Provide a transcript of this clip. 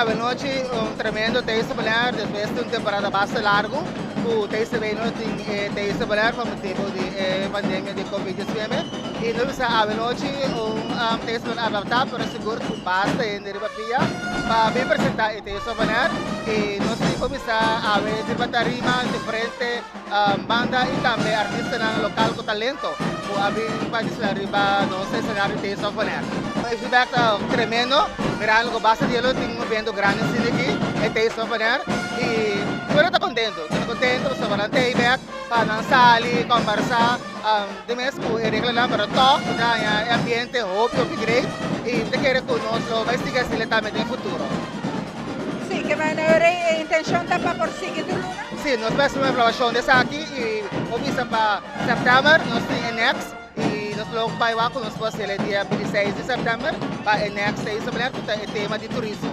sabe, noite tremendo texto trabalhar depois de uma temporada bastante largo. O texto veio no texto trabalhar por motivo de pandemia de Covid-19 e nós a noite texto adaptar para seguro que basta em derivapia para bem apresentar o texto trabalhar e nós começar a ver de tarima diferente banda e também artista local com talento. O abrir para arriba no cenário de texto trabalhar. O feedback tremendo. Mirando que basta de lo tengo viendo grandes cine aqui, este es trabalhar e eu estou contento, estou falando payback, para dançar ali, conversar, de mesmo regla lá, mas top, é ambiente, hope, great, e te quero conosco, vai seguir assim também no futuro. Sim, que vai a intenção está para prosseguir do Luna? Sim, nós vamos fazer uma aprovação dessa aqui e vamos para setembro, nós temos next. Logo para o nós vamos fazer dia 26 de setembro para o next day sobre o tema de turismo.